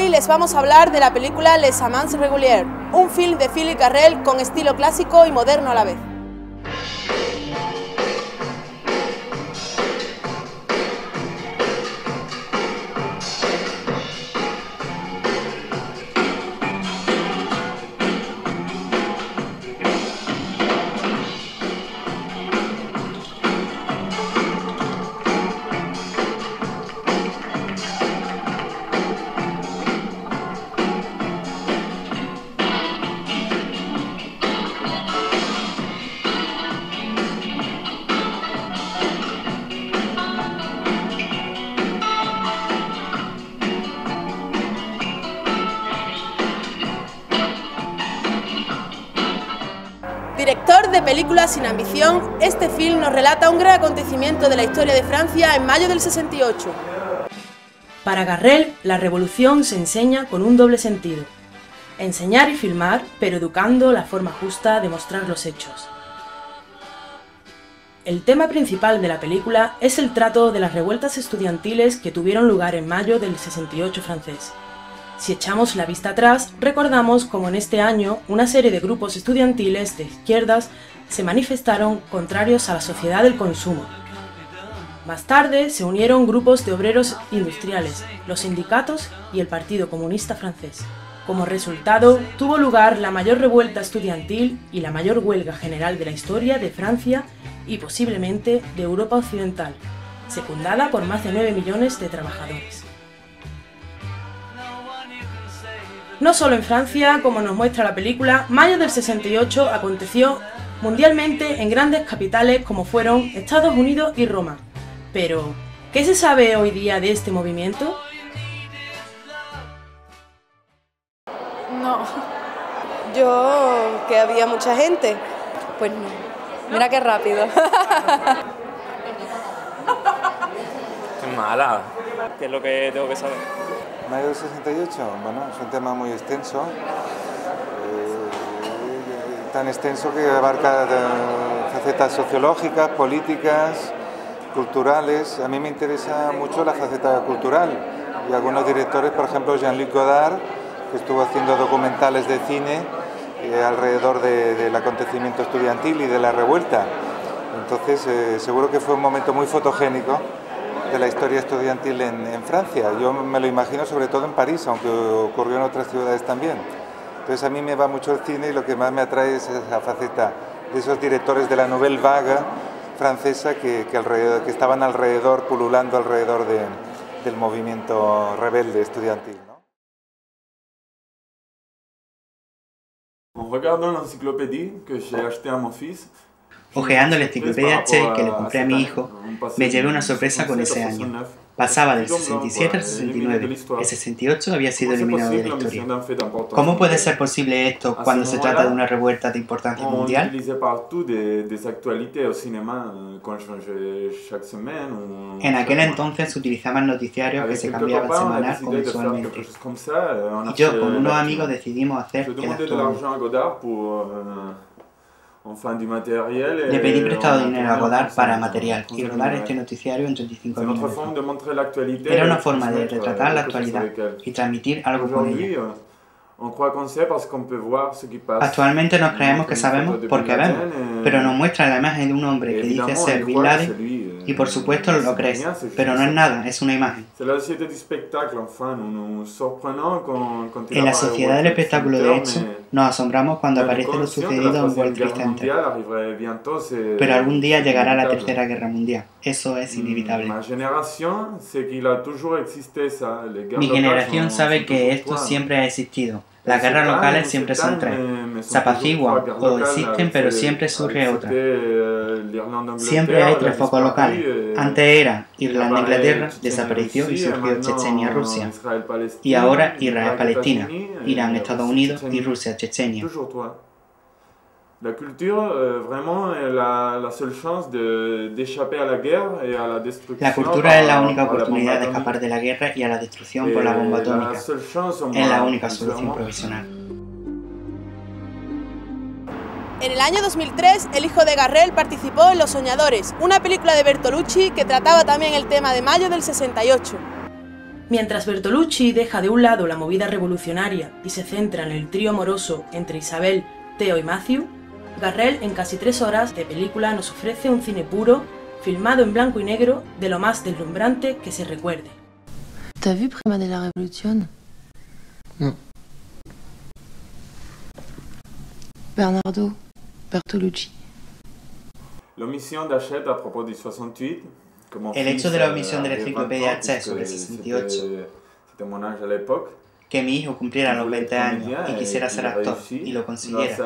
Hoy les vamos a hablar de la película Les Amants Réguliers, un film de Philippe Garrel con estilo clásico y moderno a la vez. Director de películas sin ambición, este film nos relata un gran acontecimiento de la historia de Francia en mayo del 68. Para Garrel, la revolución se enseña con un doble sentido: enseñar y filmar, pero educando la forma justa de mostrar los hechos. El tema principal de la película es el trato de las revueltas estudiantiles que tuvieron lugar en mayo del 68 francés. Si echamos la vista atrás, recordamos cómo en este año una serie de grupos estudiantiles de izquierdas se manifestaron contrarios a la sociedad del consumo. Más tarde se unieron grupos de obreros industriales, los sindicatos y el Partido Comunista Francés. Como resultado, tuvo lugar la mayor revuelta estudiantil y la mayor huelga general de la historia de Francia y posiblemente de Europa Occidental, secundada por más de 9 millones de trabajadores. No solo en Francia, como nos muestra la película, mayo del 68 aconteció mundialmente en grandes capitales como fueron Estados Unidos y Roma. Pero, ¿qué se sabe hoy día de este movimiento? No, yo que había mucha gente, pues no. Mira qué rápido. Qué mala. ¿Qué es lo que tengo que saber? Mayo del 68, bueno, es un tema muy extenso, tan extenso que abarca facetas sociológicas, políticas, culturales. A mí me interesa mucho la faceta cultural y algunos directores, por ejemplo Jean-Luc Godard, que estuvo haciendo documentales de cine alrededor del acontecimiento estudiantil y de la revuelta. Entonces seguro que fue un momento muy fotogénico de la historia estudiantil en Francia. Yo me lo imagino sobre todo en París, aunque ocurrió en otras ciudades también. Entonces a mí me va mucho el cine y lo que más me atrae es esa faceta de esos directores de la Nouvelle Vague francesa que estaban alrededor, pululando alrededor del movimiento rebelde estudiantil, ¿no? En regardant l'encyclopédie que j'ai achetée à mon fils, Ojeando la enciclopedia Che que le compré a mi hijo, me llevé una sorpresa con ese año. Pasaba del 67 al 69. El 68 había sido eliminado de la historia. ¿Cómo puede ser posible esto cuando se trata de una revuelta de importancia mundial? En aquel entonces se utilizaban noticiarios que se cambiaban semanal o mensualmente. Y yo con unos amigos decidimos hacer el actual. Le pedí prestado dinero a Godard para material y rodar este noticiario en 35 minutos. Era una forma de retratar la actualidad y transmitir algo por ella. Actualmente nos creemos que sabemos porque vemos, pero nos muestra la imagen de un hombre que dice ser Bin Laden y por supuesto lo crees, pero no es nada, es una imagen. En la sociedad del espectáculo, de hecho, nos asombramos cuando aparece lo sucedido en World Trade Center. Pero algún día llegará la Tercera Guerra Mundial. Eso es inevitable. Mi generación sabe que esto siempre ha existido. Las guerras locales siempre son tres. Se apaciguan o existen, pero siempre surge otra. Siempre hay tres focos locales. Antes era Irlanda-Inglaterra, desapareció y surgió Chechenia-Rusia. Y ahora Israel-Palestina, Irán-Estados Unidos y Rusia-Chechenia. La culture, vraiment, est la seule chance d'échapper à la guerre et à la destruction. La cultura es la única oportunidad de escapar de la guerra y a la destrucción por la bomba atómica. Es la única solución provisional. En el año 2003, el hijo de Garrel participó en Los Soñadores, una película de Bertolucci que trataba también el tema de mayo del 68. Mientras Bertolucci deja de un lado la movida revolucionaria y se centra en el trío amoroso entre Isabel, Theo y Matthew, Garrel en casi 3 horas de película nos ofrece un cine puro, filmado en blanco y negro, de lo más deslumbrante que se recuerde. ¿T'as vu Prima de la Revolución? No. Bernardo Bertolucci. L'omission d'Hachette à propos du 68. El hecho de la omisión de la enciclopedia Hachette sobre el 68, que mi hijo cumpliera los 20 años y quisiera ser actor y lo consiguiera,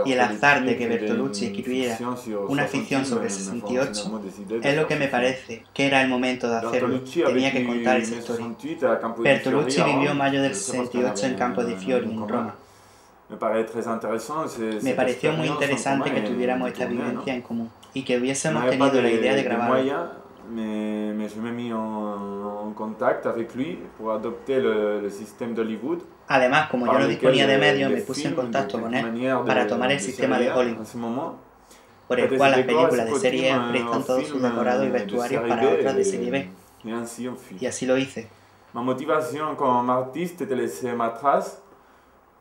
y el azar de que Bertolucci escribiera una ficción sobre el 68, es lo que me parece que era el momento de hacerlo. Tenía que contar esa historia. Bertolucci vivió mayo del 68 en Campo di Fiori, en Roma. Me pareció muy interesante que tuviéramos esta vivencia en común y que hubiésemos tenido la idea de grabarlo. Además, como yo no disponía de medios, me puse en contacto con él para tomar el sistema de Hollywood, por el cual las películas de serie A prestan todos sus decorados y vestuarios para otras de serie B. Y así lo hice. Ma motivation comme artiste était laissée atrás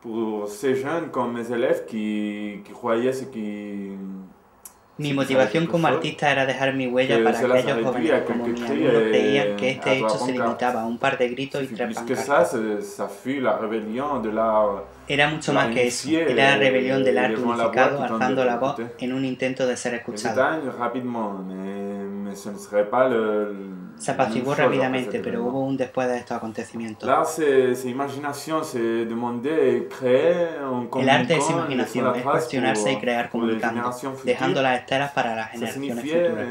pour ces jeunes comme mes élèves qui croyaient ce qui... Mi motivación como artista era dejar mi huella para aquellos jóvenes como mis alumnos creían que este hecho se limitaba a un par de gritos y 3 pancartas. Era mucho más que eso, era la rebelión del arte unificado alzando la voz en un intento de ser escuchado. Se apaciguó rápidamente, pero hubo un después de estos acontecimientos. El arte es imaginación, es cuestionarse y crear comunicando, dejando las estelas para las generaciones futuras.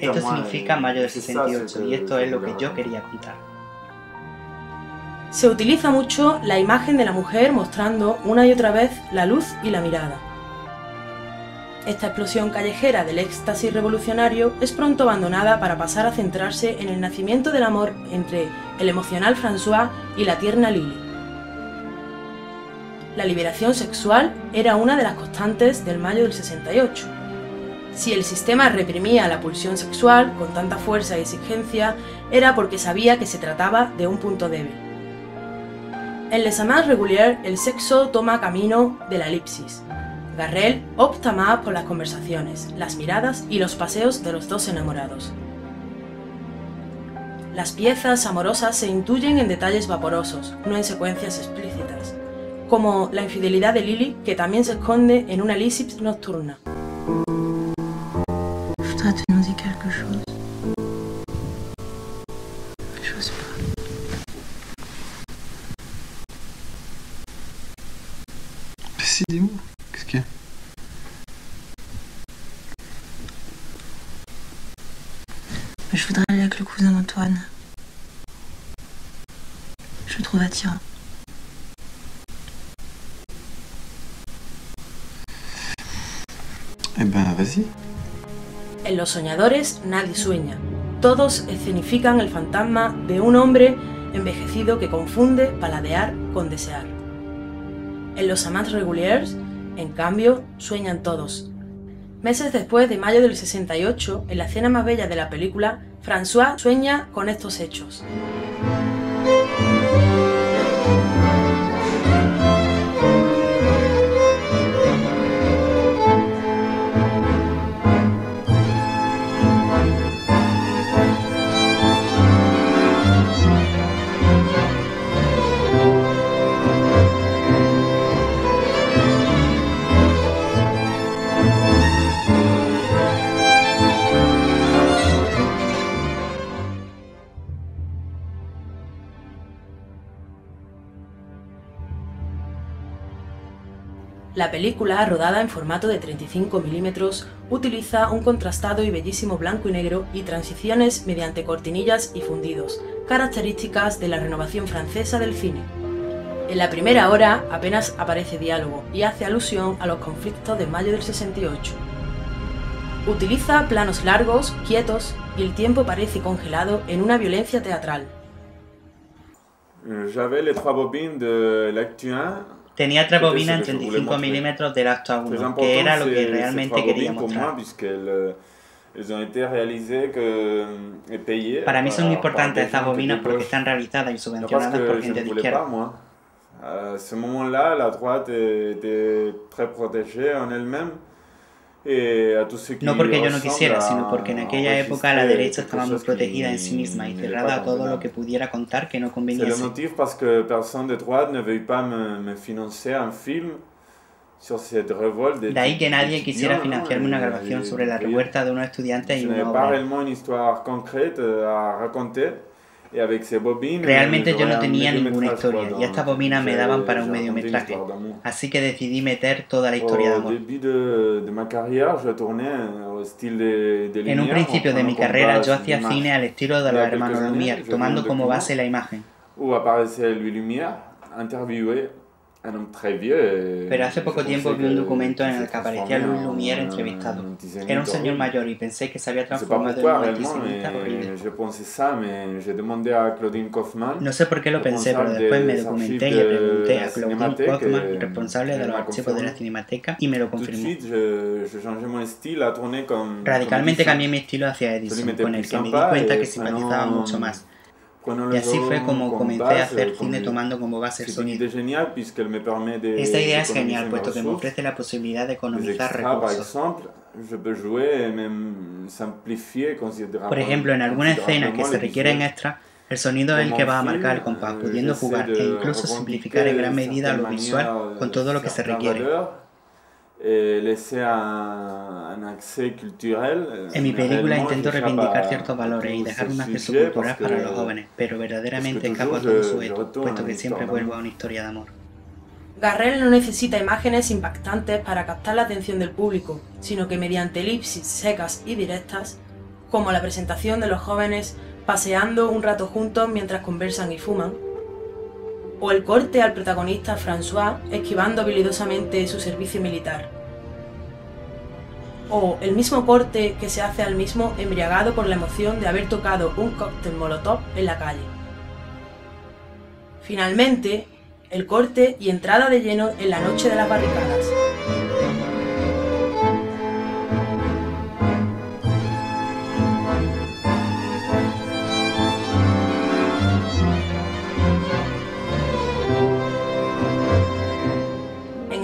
Esto significa mayo del 68 y esto es lo que yo quería contar. Se utiliza mucho la imagen de la mujer mostrando una y otra vez la luz y la mirada. Esta explosión callejera del éxtasis revolucionario es pronto abandonada para pasar a centrarse en el nacimiento del amor entre el emocional François y la tierna Lily. La liberación sexual era una de las constantes del mayo del 68. Si el sistema reprimía la pulsión sexual con tanta fuerza y exigencia, era porque sabía que se trataba de un punto débil. En Les Amants Réguliers, el sexo toma camino de la elipsis. Garrel opta más por las conversaciones, las miradas y los paseos de los dos enamorados. Las piezas amorosas se intuyen en detalles vaporosos, no en secuencias explícitas, como la infidelidad de Lily, que también se esconde en una elipsis nocturna. Décidez-vous, qu'est-ce qu'il y a? Je voudrais aller avec le cousin d'Antoine. Je le trouve attirant. Eh ben, vas-y. En Los Soñadores nadie sueña. Todos escenifican el fantasma de un hombre envejecido que confunde paladear con desear. En Los Amants Réguliers, en cambio, sueñan todos. Meses después de mayo del 68, en la escena más bella de la película, François sueña con estos hechos. La película, rodada en formato de 35 mm, utiliza un contrastado y bellísimo blanco y negro y transiciones mediante cortinillas y fundidos, características de la renovación francesa del cine. En la primera hora apenas aparece diálogo y hace alusión a los conflictos de mayo del 68. Utiliza planos largos, quietos, y el tiempo parece congelado en una violencia teatral. J'avais les 3 bobines de l'actu 1. Tenía 3 bobinas en 35 mm del acto 1, que era lo que realmente quería mostrar. Para mí son muy importantes estas bobinas porque están realizadas y subvencionadas por gente de izquierda. À ce moment-là, la droite était très protégée en elle-même. No porque yo no quisiera, sino porque en aquella época la derecha estaba muy protegida en sí misma y cerrada a todo lo que pudiera contar que no conveniese. C'est le motif parce que personne de droite ne veuille pas me financer un film sur cette révolte des. De ahí que nadie quisiera financiarme una grabación sobre la revuelta de unos estudiantes y una obra. Pas réellement une histoire concrète à raconter. Realmente yo no tenía ninguna historia y estas bobinas me daban para un mediometraje, así que decidí meter toda la historia de amor. En un principio de mi carrera yo hacía cine al estilo de los hermanos Lumière, tomando como base la imagen. Pero hace poco tiempo vi un documento en el que aparecía Louis Lumière entrevistado. Era un señor mayor y pensé que se había transformado en un antisemita horrible. No sé por qué lo pensé, pero después me documenté y le pregunté a Claudine Kaufman, responsable de los archivos de la Cinemateca, y me lo confirmó. Radicalmente cambié mi estilo hacia Edison, con el que me di cuenta que simpatizaba mucho más. Y así fue como comencé a hacer cine tomando como base el sonido. Esta idea es genial, puesto que me ofrece la posibilidad de economizar recursos. Por ejemplo, en alguna escena que se requieren extras, el sonido es el que va a marcar el compás, pudiendo jugar e incluso simplificar en gran medida lo visual con todo lo que se requiere. En mi película intento reivindicar ciertos valores y dejar un acceso cultural para los jóvenes, pero verdaderamente escapo a todo su esto, puesto que siempre vuelvo a una historia de amor. Garrel no necesita imágenes impactantes para captar la atención del público, sino que mediante elipsis secas y directas, como la presentación de los jóvenes paseando un rato juntos mientras conversan y fuman, o el corte al protagonista François esquivando habilidosamente su servicio militar, o el mismo corte que se hace al mismo embriagado por la emoción de haber tocado un cóctel molotov en la calle. Finalmente, el corte y entrada de lleno en la noche de las barricadas.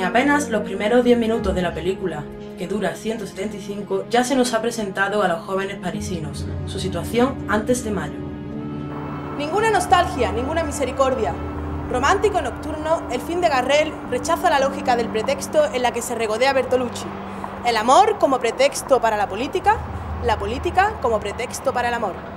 Apenas los primeros 10 minutos de la película, que dura 175, ya se nos ha presentado a los jóvenes parisinos, su situación antes de mayo. Ninguna nostalgia, ninguna misericordia. Romántico nocturno, el film de Garrel rechaza la lógica del pretexto en la que se regodea Bertolucci. El amor como pretexto para la política como pretexto para el amor.